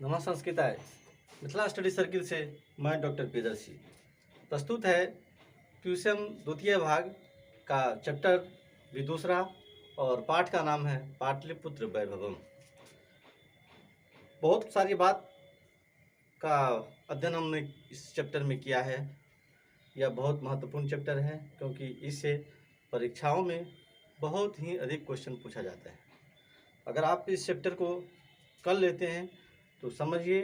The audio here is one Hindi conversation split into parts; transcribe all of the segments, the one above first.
नमः संस्कृताय मिथिला स्टडी सर्किल से मैं डॉक्टर प्रियदर्शी प्रस्तुत है ट्यूशन द्वितीय भाग का चैप्टर भी दूसरा और पाठ का नाम है पाटलिपुत्र वैभवम। बहुत सारी बात का अध्ययन हमने इस चैप्टर में किया है। यह बहुत महत्वपूर्ण चैप्टर है क्योंकि इससे परीक्षाओं में बहुत ही अधिक क्वेश्चन पूछा जाता है। अगर आप इस चैप्टर को कर लेते हैं तो समझिए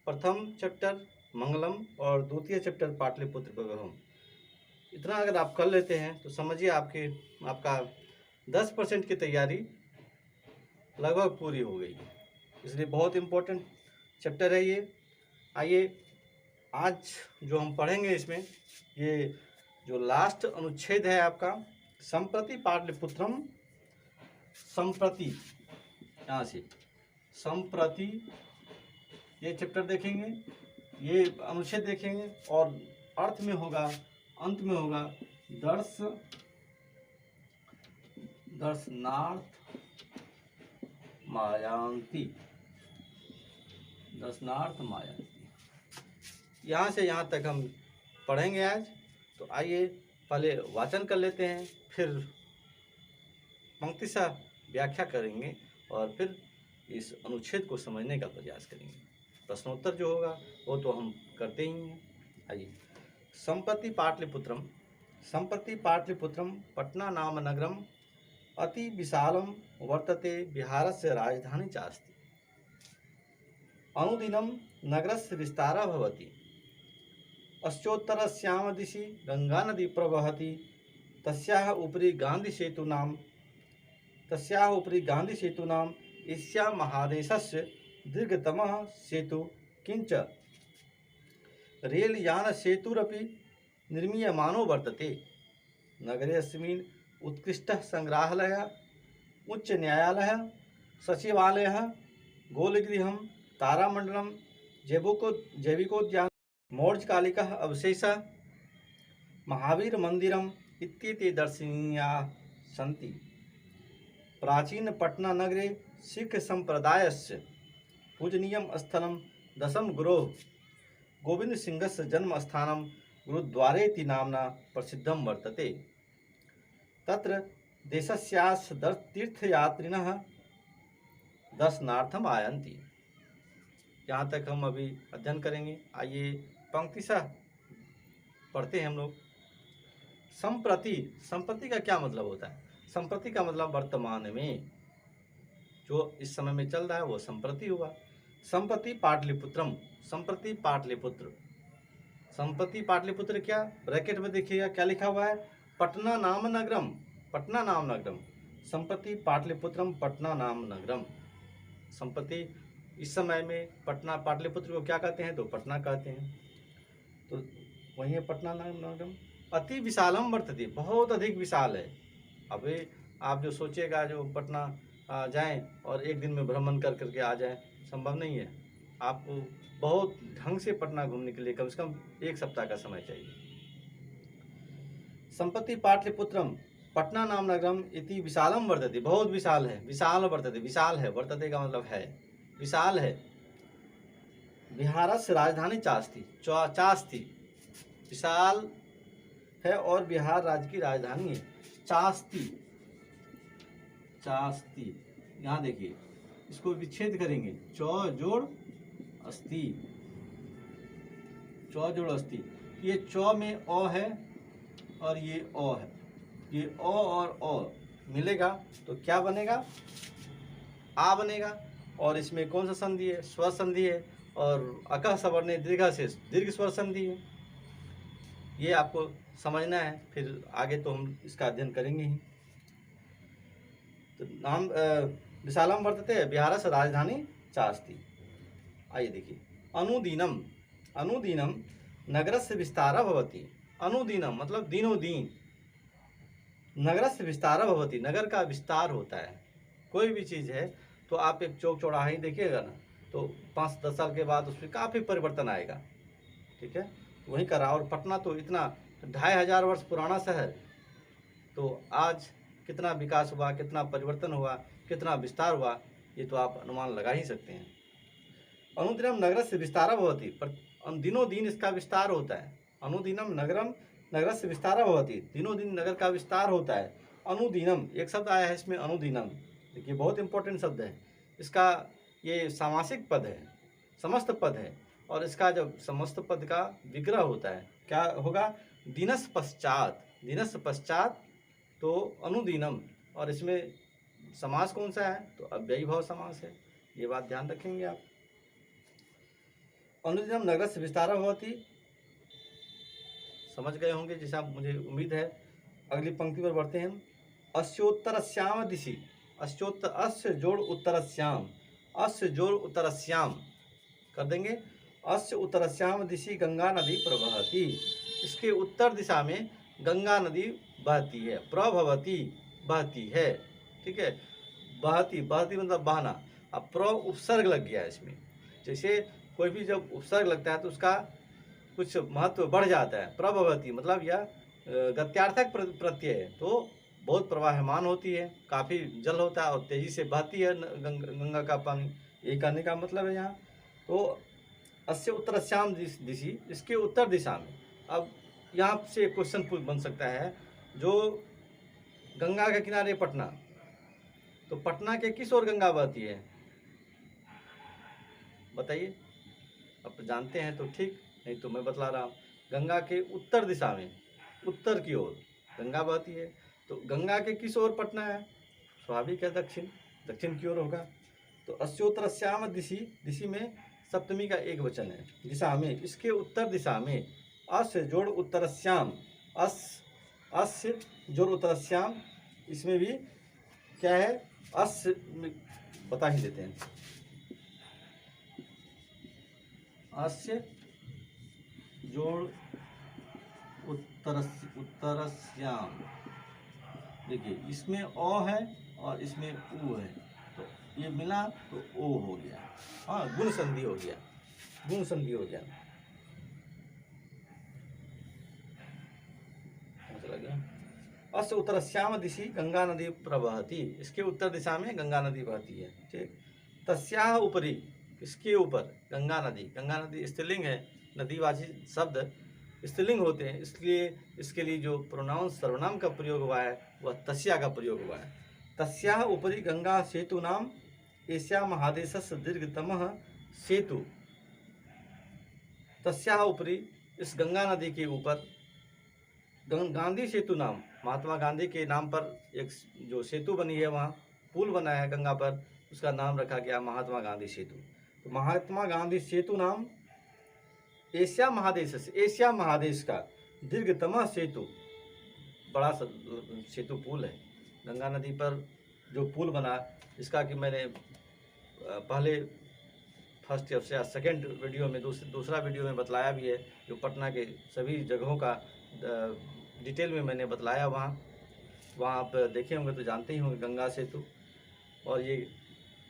प्रथम चैप्टर मंगलम और द्वितीय चैप्टर पाटलिपुत्र वैभवम, इतना अगर आप कर लेते हैं तो समझिए आपका 10% की तैयारी लगभग पूरी हो गई है। इसलिए बहुत इम्पोर्टेंट चैप्टर है ये। आइए आज जो हम पढ़ेंगे इसमें ये जो लास्ट अनुच्छेद है आपका संप्रति पाटलिपुत्रम, संप्रति, यहाँ से संप्रति ये चैप्टर देखेंगे, ये अनुच्छेद देखेंगे और अर्थ में होगा, अंत में होगा दर्शनार्थ मायांति, दर्शनार्थ मायांति। यहाँ से यहाँ तक हम पढ़ेंगे आज। तो आइए पहले वाचन कर लेते हैं, फिर पंक्तिशः व्याख्या करेंगे और फिर इस अनुच्छेद को समझने का प्रयास करेंगे। प्रश्नोत्तर जो होगा वो तो हम करते ही हैं। आइए, संप्रति पाटलिपुत्रम पटना नाम नगरम अति विशालम वर्तते बिहारस्य राजधानी चास्ति। अनुदिनं नगरस्य विस्तारः भवति। अश्चोत्तरस्यां दिशि गंगा नदी प्रवहति। तस्याः उपरि गांधी सेतूनां एशिया महादेशस्य दीर्घतमः सेतु किंच रेलयान सेतुरपि निर्मीयमानो वर्तते। नगरेऽस्मिन् उत्कृष्टः संग्रहालयः, उच्च न्यायालयः, सचिवालयः, गोलगृहं, तारामण्डलं, जैविकोद्यान, मौर्यकालिकः अवशेषः, महावीर मंदिरम इत्येते दर्शनीयाः सन्ति। प्राचीन पटना नगरे सिख संप्रदायस्य पूजनीयं स्थलं दशम गुरोः गोविंद सिंहस्य जन्म स्थानं गुरुद्वारेति नाम्ना प्रसिद्धं वर्तते। तत्र देशस्यास्य तीर्थयात्रिणः दर्शनार्थम आयन्ति। यहाँ तक हम अभी अध्ययन करेंगे। आइए पंक्तिशः पढ़ते हैं हम लोग। संप्रति का क्या मतलब होता है? संप्रति का मतलब वर्तमान में, जो इस समय में चल रहा है वो संप्रति हुआ। संप्रति पाटलिपुत्रम, संप्रति पाटलिपुत्र क्या, ब्रैकेट में देखिएगा क्या लिखा हुआ है, पटना नाम नगरम, पटना नाम नगरम, संप्रति पाटलिपुत्रम पटना नाम नगरम। संप्रति इस समय में पटना, पाटलिपुत्र को क्या कहते हैं? तो पटना कहते हैं। तो वही है पटना नाम नगरम। अति विशालम वर्तते, बहुत अधिक विशाल है। अभी आप जो सोचिएगा जो पटना जाएं और एक दिन में भ्रमण करके आ जाएं, संभव नहीं है। आपको बहुत ढंग से पटना घूमने के लिए कम से कम एक सप्ताह का समय चाहिए। संप्रति पाटलिपुत्रम पटना नाम नगरम इति विशालम वर्तते, बहुत विशाल है, विशाल वर्तते, विशाल है, वर्तते का मतलब है, विशाल है। बिहारस्य राजधानी चास्ति, चास्ति विशाल है और बिहार राज्य की राजधानी है। चास्ति, चास्ति, यहाँ देखिए इसको विच्छेद करेंगे, चौ जोड़ अस्ति, चौ जोड़ अस्ति। ये चौ में अ है और ये अ है, ये अ और अ मिलेगा तो क्या बनेगा? आ बनेगा। और इसमें कौन सा संधि है? स्वर संधि है। और अकह सवर्णे दीर्घ से दीर्घ स्वर संधि है। ये आपको समझना है, फिर आगे तो हम इसका अध्ययन करेंगे ही। तो नाम विशालम वर्तते बिहारस्य राजधानी चास्ति। आइए देखिए, अनुदिनम नगरस्य विस्तारः भवति। अनुदिनम मतलब दिनों दिन, नगरस्य विस्तारः भवति, नगर का विस्तार होता है। कोई भी चीज़ है तो आप एक चौक चौराहा ही देखिएगा ना, तो 5-10 साल के बाद उसमें काफ़ी परिवर्तन आएगा। ठीक है, वहीं का रहा। और पटना तो इतना 2500 वर्ष पुराना शहर, तो आज कितना विकास हुआ, कितना परिवर्तन हुआ, कितना विस्तार हुआ, ये तो आप अनुमान लगा ही सकते हैं। अनुदिनम नगरस्य विस्तारः भवति, पर दिनों दिन इसका विस्तार होता है। अनुदिनम नगरम नगरस्य विस्तारः भवति, दिनों दिन नगर का विस्तार होता है। अनुदिनम एक शब्द आया है इसमें, अनुदिनम, देखिए बहुत इंपॉर्टेंट शब्द है। इसका ये सामासिक पद है, समस्त पद है, और इसका जब समस्त पद का विग्रह होता है क्या होगा, दिनस पश्चात, दिनस पश्चात, तो अनुदिनम, और इसमें समास कौन सा है, तो अव्ययी भाव समास है, ये बात ध्यान रखेंगे आप। अनुदिनम नगरस्य विस्तारः भवति, समझ गए होंगे जैसा मुझे उम्मीद है। अगली पंक्ति पर बढ़ते हैं। अस्योत्तरस्याम दिशि, अस्योत्तर, अस्य जोड़ उत्तरस्याम, अस्य जोड़ उत्तरस्याम कर देंगे। अस्य उत्तरस्याम दिशि गंगा नदी प्रवहति, इसके उत्तर दिशा में गंगा नदी बहती है, प्रभवती बहती है, ठीक है। बहती, बहती मतलब बहना। अब प्र उपसर्ग लग गया है इसमें, जैसे कोई भी जब उपसर्ग लगता है तो उसका कुछ महत्व बढ़ जाता है। प्रभवती मतलब यह गत्यार्थक प्रत्यय है, तो बहुत प्रवाहमान होती है, काफ़ी जल होता है और तेजी से बहती है गंगा का पानी, ये कहने का मतलब है यहाँ। तो अस्य उत्तरस्याम दिशि, इसके उत्तर दिशा में। अब यहाँ से क्वेश्चन बन सकता है, जो गंगा के किनारे पटना, तो पटना के किस ओर गंगा बहती है, बताइए। अब जानते हैं तो ठीक, नहीं तो मैं बतला रहा हूँ। गंगा के उत्तर दिशा में, उत्तर की ओर गंगा बहती है, तो गंगा के किस ओर पटना है, स्वाभाविक है दक्षिण, दक्षिण की ओर होगा। तो अस्योत्तरस्याम दिशि, दिशि में सप्तमी का एक वचन है, दिशा में, इसके उत्तर दिशा में। अस्य जोड़ उत्तरस्याम, अस्य जोड़ उत्तरस्याम, इसमें भी क्या है, अस्य बता ही देते हैं। अस्य जोड़ उत्तरस्याम, देखिए इसमें अ है और इसमें उ है, तो ये मिला तो ओ हो गया, हाँ गुण संधि हो गया, गुण संधि हो गया। चला गया। अस्य उत्तरस्याम दिशि गंगा नदी प्रवहति, इसके उत्तर दिशा में गंगा नदी बहती है, ठीक। तस्याह उपरि, इसके ऊपर गंगा नदी, गंगा नदी स्त्रीलिंग है, नदीवाची शब्द स्त्रीलिंग होते हैं, इसलिए इसके लिए जो प्रोनाउन सर्वनाम का प्रयोग हुआ है वह तस्या का प्रयोग हुआ है। तस्याह उपरि गंगा सेतु नाम एशिया महादेशस्य दीर्घतमः सेतु, तस्याह उपरि, इस गंगा नदी के ऊपर, गांधी सेतु नाम, महात्मा गांधी के नाम पर एक जो सेतु बनी है, वहाँ पुल बना है गंगा पर, उसका नाम रखा गया महात्मा गांधी सेतु। तो महात्मा गांधी सेतु नाम एशिया महादेश से, एशिया महादेश का दीर्घतम सेतु, बड़ा सेतु पुल है गंगा नदी पर जो पुल बना, इसका कि मैंने पहले फर्स्ट या सेकंड वीडियो में, दूसरा वीडियो में बतलाया भी है, जो पटना के सभी जगहों का डिटेल में मैंने बतलाया। वहाँ आप देखे होंगे तो जानते ही होंगे गंगा सेतु, और ये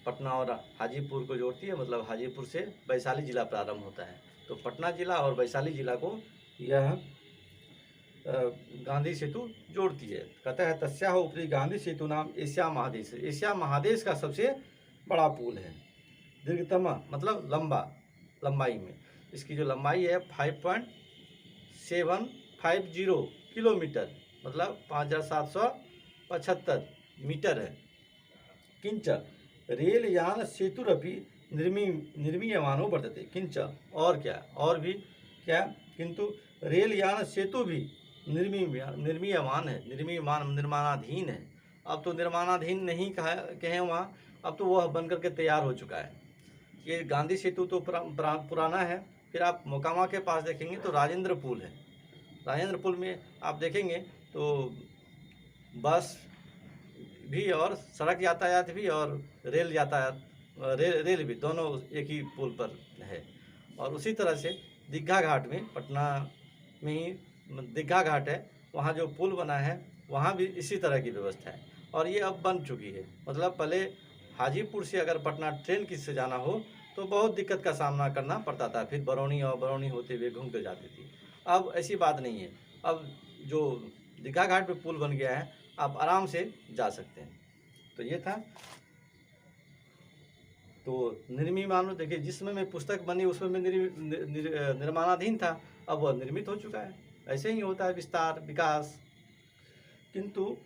पटना और हाजीपुर को जोड़ती है, मतलब हाजीपुर से वैशाली जिला प्रारंभ होता है, तो पटना जिला और वैशाली जिला को यह गांधी सेतु जोड़ती है। कहता है तस्याह ऊपरी गांधी सेतु नाम एशिया महादेश, एशिया महादेश का सबसे बड़ा पुल है। दीर्घतम मतलब लंबा, लंबाई में इसकी जो लंबाई है 5.750 किलोमीटर, मतलब 5775 मीटर है। किंच रेल यान सेतुरपि निर्मीयमानो वर्तते, किंच और क्या, और भी क्या, किंतु रेल यान सेतु भी निर्मीयमान है, निर्माणाधीन है। अब तो निर्माणाधीन नहीं कहें वहाँ, अब तो वह बनकर के तैयार हो चुका है। ये गांधी सेतु तो पुराना है। फिर आप मोकामा के पास देखेंगे तो राजेंद्र पुल है, राजेंद्र पुल में आप देखेंगे तो बस भी और सड़क यातायात भी और रेल यातायात, रेल भी, दोनों एक ही पुल पर है। और उसी तरह से दीघा घाट में, पटना में ही दीघा घाट है, वहाँ जो पुल बना है वहाँ भी इसी तरह की व्यवस्था है, और ये अब बन चुकी है। मतलब पहले हाजीपुर से अगर पटना ट्रेन किससे जाना हो तो बहुत दिक्कत का सामना करना पड़ता था, फिर बरौनी और बरौनी होते हुए घूम कर जाती थी। अब ऐसी बात नहीं है, अब जो दीघा घाट पे पुल बन गया है, आप आराम से जा सकते हैं। तो ये था तो निर्मीमानो देखिए, जिस समय में पुस्तक बनी उसमें में निर्माणाधीन था, अब वह निर्मित हो चुका है। ऐसे ही होता है विस्तार विकास। किंतु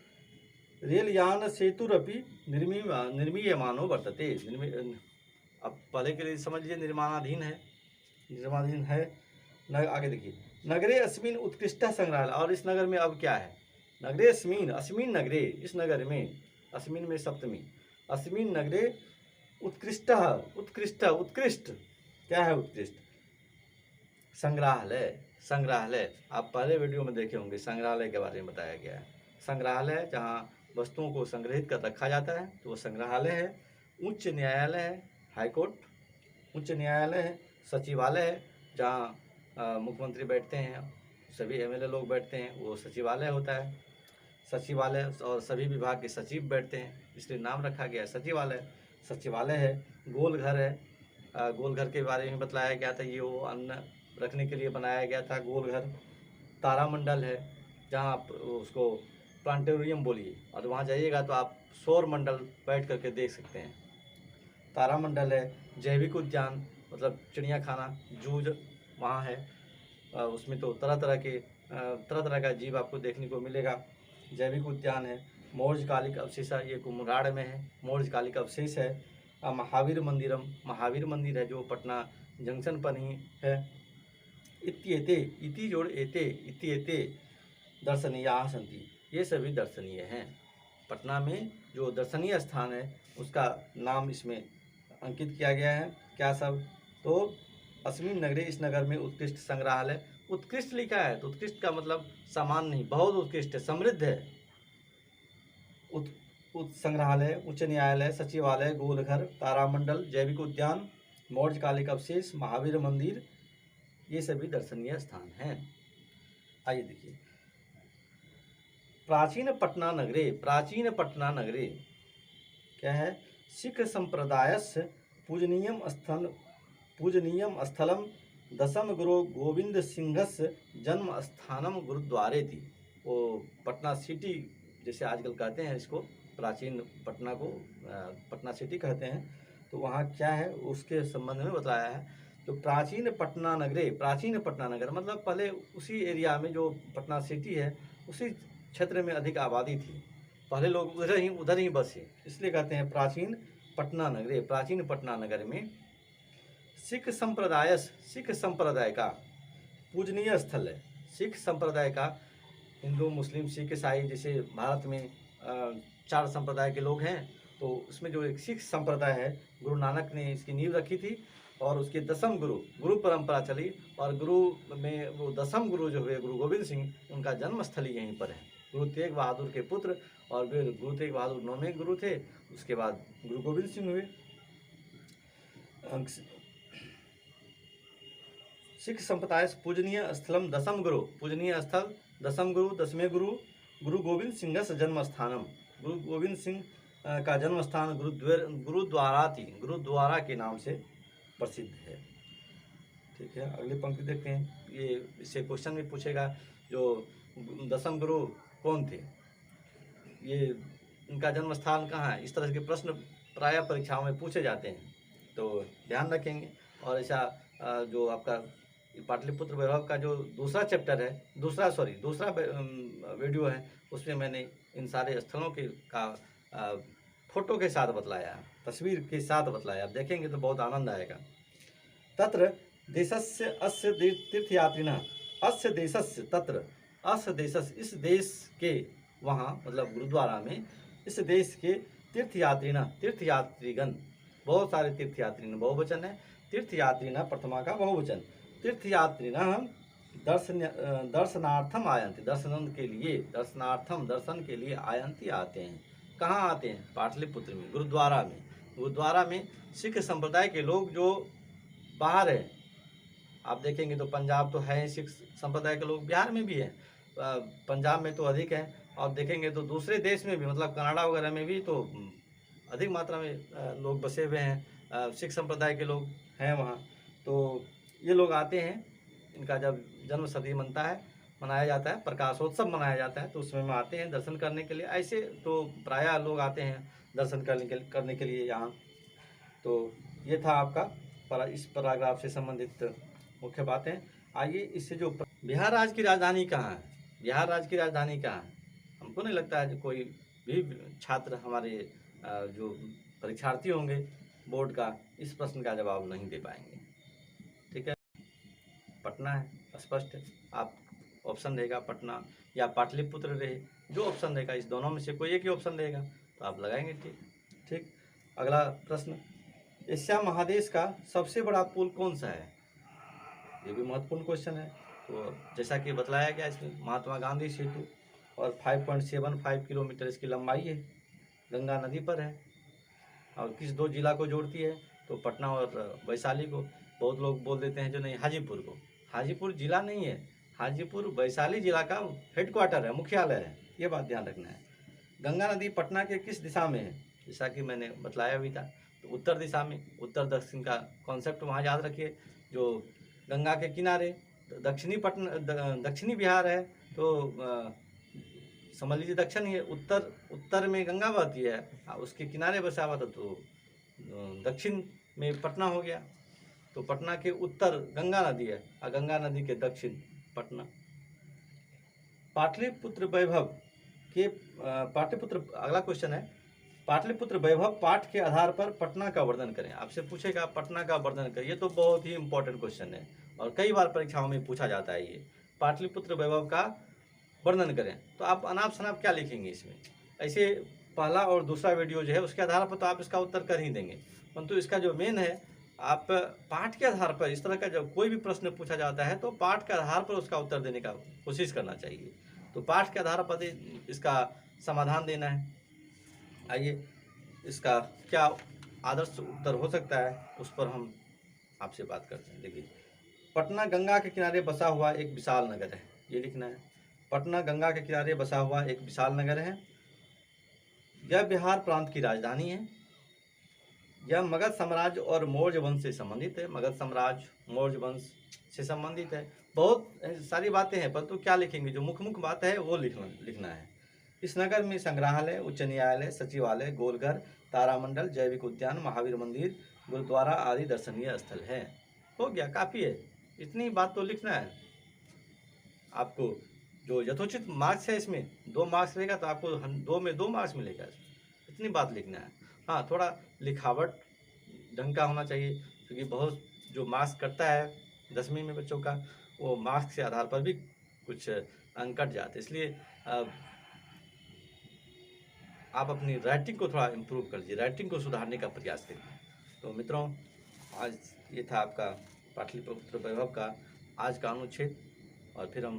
रेलयान सेतुरपि निर्मीयमानो वर्तते। अब पहले के लिए समझ लीजिए निर्माणाधीन है। आगे देखिए, नगरे अस्मिन उत्कृष्ट संग्रहालय। और इस नगर में अब क्या है, नगरे अस्मिन नगरे, इस नगर में, अस्मिन में सप्तमी, अस्मिन नगरे उत्कृष्ट क्या है उत्कृष्ट, संग्रहालय। आप पहले वीडियो में देखे होंगे, संग्रहालय के बारे में बताया गया है। संग्रहालय जहाँ वस्तुओं को संग्रहित कर रखा जाता है तो वो संग्रहालय है। उच्च न्यायालय है, हाईकोर्ट, उच्च न्यायालय है, सचिवालय है जहाँ मुख्यमंत्री बैठते हैं, सभी एमएलए लोग बैठते हैं, वो सचिवालय होता है। सचिवालय और सभी विभाग के सचिव बैठते हैं, इसलिए नाम रखा गया सचिवालय है। गोलघर है, गोलघर के बारे में बतलाया गया था, ये वो अन्न रखने के लिए बनाया गया था गोलघर। तारामंडल है, जहाँ आप उसको प्लांटेरियम बोलिए, और वहाँ जाइएगा तो आप सौर मंडल बैठ करके देख सकते हैं। तारामंडल है। जैविक उद्यान मतलब चिड़ियाखाना, जूज वहाँ है, उसमें तो तरह तरह का जीव आपको देखने को मिलेगा। जैविक उद्यान है। मौर्यकालिक अवशेष, ये कुम्हराड़ में है, मौर्यकालिक अवशेष है। महावीर मंदिर है जो पटना जंक्शन पर ही है। इत्येते दर्शनीयाः सन्ति, ये सभी दर्शनीय हैं। पटना में जो दर्शनीय स्थान है उसका नाम इसमें अंकित किया गया है। क्या सब, तो अस्मिन नगरे, इस नगर में उत्कृष्ट संग्रहालय। उत्कृष्ट लिखा है तो उत्कृष्ट का मतलब सामान्य नहीं, बहुत उत्कृष्ट है, समृद्ध है। संग्रहालय, उच्च न्यायालय, सचिवालय, गोलघर, तारामंडल, जैविक उद्यान, मौर्यकालिक अवशेष, महावीर मंदिर, ये सभी दर्शनीय स्थान हैं। आइए देखिए, प्राचीन पटना नगरे क्या है, सिख संप्रदायस्य पूजनीयम स्थलम दशम गुरु गोविंद सिंहस्य जन्म स्थानम गुरुद्वारे थी। वो पटना सिटी जैसे आजकल कहते हैं इसको, प्राचीन पटना को पटना सिटी कहते हैं, तो वहाँ क्या है उसके संबंध में बताया है। तो प्राचीन पटना नगर मतलब पहले उसी एरिया में जो पटना सिटी है उसी क्षेत्र में अधिक आबादी थी, पहले लोग उधर ही बसे, इसलिए कहते हैं प्राचीन पटना नगरे। प्राचीन पटना नगर में सिख संप्रदाय का पूजनीय स्थल है। सिख संप्रदाय का, हिंदू मुस्लिम सिख ईसाई, जैसे भारत में 4 संप्रदाय के लोग हैं, तो उसमें जो एक सिख संप्रदाय है, गुरु नानक ने इसकी नींव रखी थी, और उसके दसम गुरु परंपरा चली, और गुरु में वो दसम गुरु जो हुए गुरु गोविंद सिंह, उनका जन्म स्थल यहीं पर है। गुरु तेग बहादुर के पुत्र, और फिर गुरु तेग बहादुर 9वें गुरु थे, उसके बाद गुरु गोविंद सिंह हुए। सिख संप्रदाय पूजनीय स्थलम दसम गुरु, पूजनीय स्थल दसम गुरु, 10वें गुरु गोविंद सिंह जन्म स्थानम, गुरु गोविंद सिंह का जन्म स्थान गुरुद्वारा के नाम से प्रसिद्ध है। ठीक है, अगली पंक्ति देखते हैं। ये इससे क्वेश्चन भी पूछेगा, जो दसम गुरु कौन थे, ये इनका जन्म स्थान कहाँ है, इस तरह के प्रश्न प्रायः परीक्षाओं में पूछे जाते हैं, तो ध्यान रखेंगे। और ऐसा जो आपका पाटलिपुत्र वैभव का जो दूसरा चैप्टर है, दूसरा वीडियो है, उसमें मैंने इन सारे स्थलों का फोटो के साथ बतलाया, तस्वीर के साथ बतलाया। आप देखेंगे तो बहुत आनंद आएगा। तत्र देशस्य अस्य तीर्थयात्रिणः, अस्य देशस्य तत्र, अस्य देशस्य, इस देश के, वहाँ मतलब गुरुद्वारा में, इस देश के तीर्थयात्रीगण, बहुत सारे तीर्थयात्री, बहुवचन है। तीर्थयात्रिणः प्रथमा का बहुवचन, तीर्थयात्रिणः दर्शनार्थम आयन्ति, दर्शन के लिए आयन्ति, आते हैं। कहाँ आते हैं, पाटलिपुत्र में, गुरुद्वारा में सिख संप्रदाय के लोग जो बाहर हैं, आप देखेंगे तो पंजाब तो है, सिख संप्रदाय के लोग बिहार में भी हैं, पंजाब में तो अधिक है, और देखेंगे तो दूसरे देश में भी, मतलब कनाडा वगैरह में भी तो अधिक मात्रा में लोग बसे हुए हैं, सिख संप्रदाय के लोग हैं वहाँ। तो ये लोग आते हैं, इनका जब जन्म शती मनाया जाता है, प्रकाशोत्सव मनाया जाता है, तो उसमें में आते हैं दर्शन करने के लिए। ऐसे तो प्रायः लोग आते हैं दर्शन करने के लिए यहाँ। तो ये था आपका इस पैराग्राफ से संबंधित मुख्य बातें। आइए इससे जो बिहार राज्य की राजधानी कहाँ है, बिहार राज्य की राजधानी कहाँ है? हमको नहीं लगता है कि कोई भी छात्र हमारे जो परीक्षार्थी होंगे बोर्ड का इस प्रश्न का जवाब नहीं दे पाएंगे। ठीक है, पटना है, स्पष्ट है। आप ऑप्शन देगा पटना या पाटलिपुत्र रहे, जो ऑप्शन देगा इस दोनों में से कोई एक ही ऑप्शन देगा तो आप लगाएंगे ठीक। ठीक, अगला प्रश्न, एशिया महादेश का सबसे बड़ा पुल कौन सा है? ये भी महत्वपूर्ण क्वेश्चन है। तो जैसा कि बतलाया गया इसमें महात्मा गांधी सेतु, और 5.75 किलोमीटर इसकी लंबाई है, गंगा नदी पर है, और किस दो जिला को जोड़ती है? तो पटना और वैशाली को। बहुत लोग बोल देते हैं जो नहीं, हाजीपुर को। हाजीपुर जिला नहीं है, हाजीपुर वैशाली जिला का हेडक्वार्टर है, मुख्यालय है, ये बात ध्यान रखना है। गंगा नदी पटना के किस दिशा में है? जैसा कि मैंने बतलाया भी था, तो उत्तर दिशा में। उत्तर दक्षिण का कॉन्सेप्ट वहाँ याद रखिए। जो गंगा के किनारे दक्षिणी बिहार है, तो समझ लीजिए दक्षिण ही है, उत्तर में गंगा बहती है, उसके किनारे बसा हुआ था, तो दक्षिण में पटना हो गया। तो पटना के उत्तर गंगा नदी है और गंगा नदी के दक्षिण पटना। पाटलिपुत्र वैभव के पाटलिपुत्र, अगला क्वेश्चन है, पाटलिपुत्र वैभव पाठ के आधार पर पटना का वर्णन करें। आपसे पूछेगा पटना का वर्णन करें, ये तो बहुत ही इंपॉर्टेंट क्वेश्चन है और कई बार परीक्षाओं में पूछा जाता है। ये पाटलिपुत्र वैभव का वर्णन करें, तो आप अनाप शनाप क्या लिखेंगे इसमें? ऐसे पहला और दूसरा वीडियो जो है उसके आधार पर तो आप इसका उत्तर कर ही देंगे, परंतु इसका जो मेन है, आप पाठ के आधार पर, इस तरह का जब कोई भी प्रश्न पूछा जाता है तो पाठ के आधार पर उसका उत्तर देने का कोशिश करना चाहिए। तो पाठ के आधार पर इसका समाधान देना है। आइए इसका क्या आदर्श उत्तर हो सकता है उस पर हम आपसे बात करते हैं। देखिए, पटना गंगा के किनारे बसा हुआ एक विशाल नगर है, ये लिखना है। पटना गंगा के किनारे बसा हुआ एक विशाल नगर है। यह बिहार प्रांत की राजधानी है। यह मगध साम्राज्य और मौर्य वंश से संबंधित है। मगध साम्राज्य, मौर्य वंश से संबंधित है। बहुत सारी बातें हैं, परंतु क्या लिखेंगे, जो मुख्य बात है वो लिखना है। इस नगर में संग्रहालय, उच्च न्यायालय, सचिवालय, गोलघर, तारामंडल, जैविक उद्यान, महावीर मंदिर, गुरुद्वारा आदि दर्शनीय स्थल है। हो गया, काफ़ी है, इतनी बात तो लिखना है आपको। जो यथोचित मार्क्स है, इसमें 2 मार्क्स रहेगा तो आपको 2 में 2 मार्क्स मिलेगा, इतनी बात लिखना है। हाँ, थोड़ा लिखावट ढंग का होना चाहिए, क्योंकि बहुत जो मार्क्स कटता है 10वीं में बच्चों का, वो मार्क्स के आधार पर भी कुछ अंक कट जाते, इसलिए आप अपनी राइटिंग को थोड़ा इम्प्रूव कर लीजिए, राइटिंग को सुधारने का प्रयास करिए। तो मित्रों, आज ये था आपका पाटलिपुत्र वैभव का आज का अनुच्छेद, और फिर हम